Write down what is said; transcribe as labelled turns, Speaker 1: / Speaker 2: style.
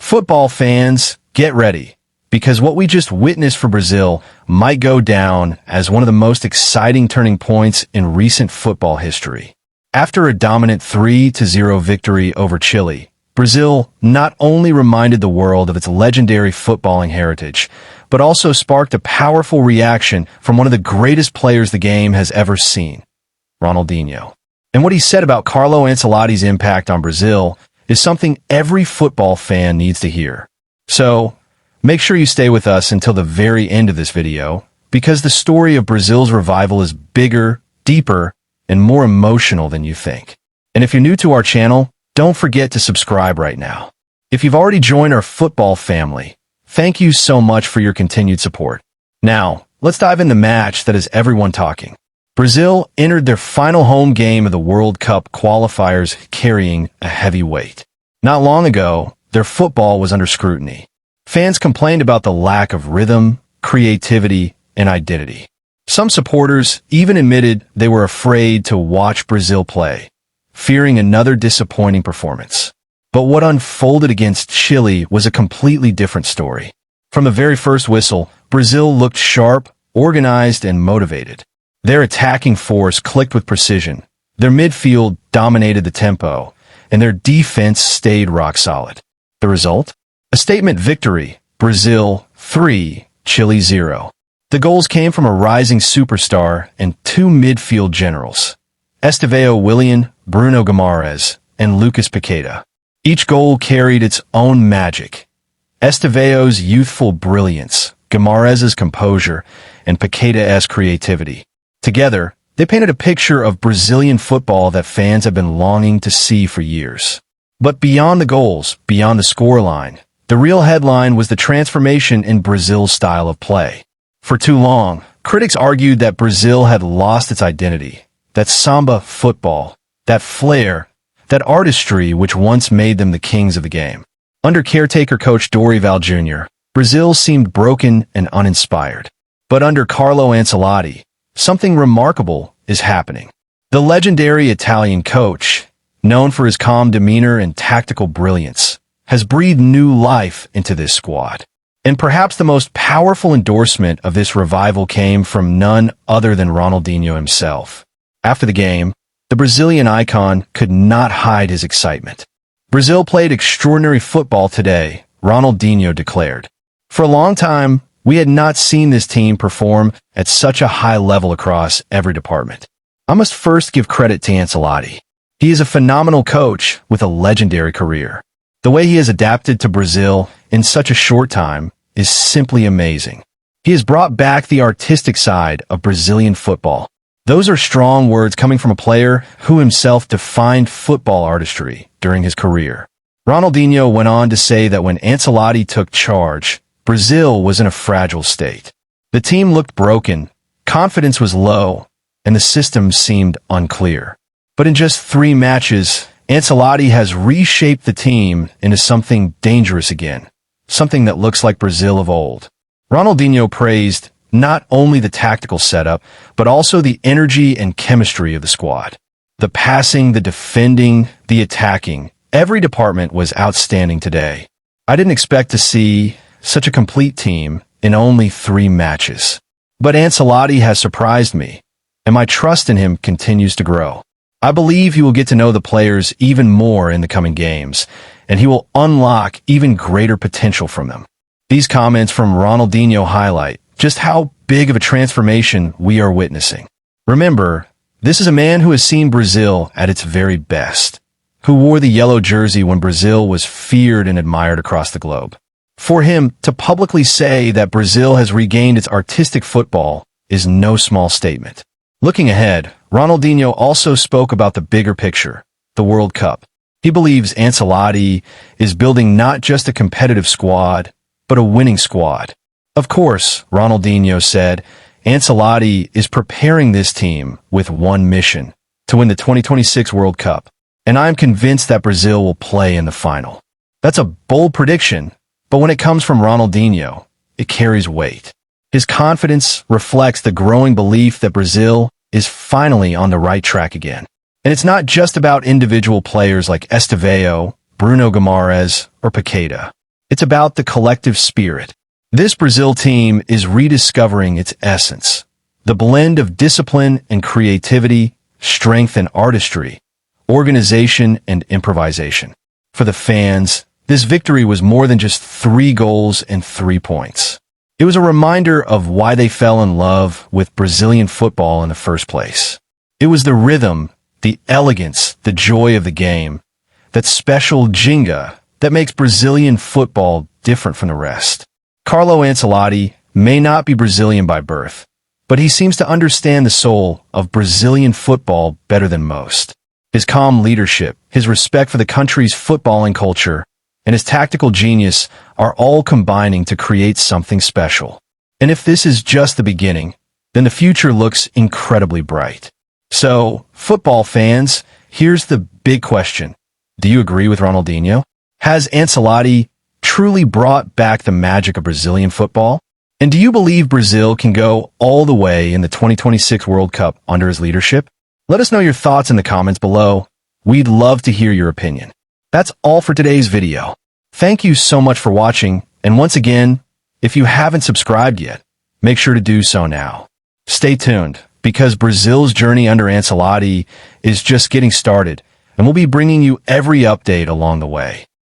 Speaker 1: Football fans, get ready, because what we just witnessed for Brazil might go down as one of the most exciting turning points in recent football history. After a dominant 3-0 victory over Chile, Brazil not only reminded the world of its legendary footballing heritage, but also sparked a powerful reaction from one of the greatest players the game has ever seen, Ronaldinho. And what he said about Carlo Ancelotti's impact on Brazil is something every football fan needs to hear. So, make sure you stay with us until the very end of this video, because the story of Brazil's revival is bigger, deeper, and more emotional than you think. And if you're new to our channel, don't forget to subscribe right now. If you've already joined our football family, thank you so much for your continued support. Now, let's dive into the match that has everyone talking. Brazil entered their final home game of the World Cup qualifiers carrying a heavy weight. Not long ago, their football was under scrutiny. Fans complained about the lack of rhythm, creativity, and identity. Some supporters even admitted they were afraid to watch Brazil play, fearing another disappointing performance. But what unfolded against Chile was a completely different story. From the very first whistle, Brazil looked sharp, organized, and motivated. Their attacking force clicked with precision, their midfield dominated the tempo, and their defense stayed rock solid. The result? A statement victory, Brazil 3, Chile 0. The goals came from a rising superstar and two midfield generals, Estêvão Willian, Bruno Guimarães, and Lucas Paquetá. Each goal carried its own magic. Estevão's youthful brilliance, Guimarães' composure, and Paqueta's creativity. Together, they painted a picture of Brazilian football that fans have been longing to see for years. But beyond the goals, beyond the scoreline, the real headline was the transformation in Brazil's style of play. For too long, critics argued that Brazil had lost its identity, that Samba football, that flair, that artistry which once made them the kings of the game. Under caretaker coach Dorival Jr., Brazil seemed broken and uninspired. But under Carlo Ancelotti, something remarkable is happening. The legendary Italian coach, known for his calm demeanor and tactical brilliance, has breathed new life into this squad. And perhaps the most powerful endorsement of this revival came from none other than Ronaldinho himself. After the game, the Brazilian icon could not hide his excitement. Brazil played extraordinary football today, Ronaldinho declared. For a long time, we had not seen this team perform at such a high level across every department. I must first give credit to Ancelotti. He is a phenomenal coach with a legendary career. The way he has adapted to Brazil in such a short time is simply amazing. He has brought back the artistic side of Brazilian football. Those are strong words coming from a player who himself defined football artistry during his career. Ronaldinho went on to say that when Ancelotti took charge, Brazil was in a fragile state. The team looked broken, confidence was low, and the system seemed unclear. But in just 3 matches, Ancelotti has reshaped the team into something dangerous again, something that looks like Brazil of old. Ronaldinho praised not only the tactical setup, but also the energy and chemistry of the squad. The passing, the defending, the attacking, every department was outstanding today. I didn't expect to see such a complete team in only 3 matches. But Ancelotti has surprised me, and my trust in him continues to grow. I believe he will get to know the players even more in the coming games, and he will unlock even greater potential from them. These comments from Ronaldinho highlight just how big of a transformation we are witnessing. Remember, this is a man who has seen Brazil at its very best, who wore the yellow jersey when Brazil was feared and admired across the globe. For him to publicly say that Brazil has regained its artistic football is no small statement. Looking ahead, Ronaldinho also spoke about the bigger picture, the World Cup. He believes Ancelotti is building not just a competitive squad, but a winning squad. Of course, Ronaldinho said, Ancelotti is preparing this team with one mission, to win the 2026 World Cup. And I'm convinced that Brazil will play in the final. That's a bold prediction, but when it comes from Ronaldinho, it carries weight. His confidence reflects the growing belief that Brazil is finally on the right track again. And it's not just about individual players like Estevão, Bruno Guimarães, or Paqueta. It's about the collective spirit. This Brazil team is rediscovering its essence. The blend of discipline and creativity, strength and artistry, organization and improvisation. For the fans, this victory was more than just 3 goals and 3 points. It was a reminder of why they fell in love with Brazilian football in the first place. It was the rhythm, the elegance, the joy of the game, that special ginga that makes Brazilian football different from the rest. Carlo Ancelotti may not be Brazilian by birth, but he seems to understand the soul of Brazilian football better than most. His calm leadership, his respect for the country's footballing culture, and his tactical genius are all combining to create something special. And if this is just the beginning, then the future looks incredibly bright. So, football fans, here's the big question. Do you agree with Ronaldinho? Has Ancelotti truly brought back the magic of Brazilian football? And do you believe Brazil can go all the way in the 2026 World Cup under his leadership? Let us know your thoughts in the comments below. We'd love to hear your opinion. That's all for today's video. Thank you so much for watching, and once again, if you haven't subscribed yet, make sure to do so now. Stay tuned, because Brazil's journey under Ancelotti is just getting started, and we'll be bringing you every update along the way.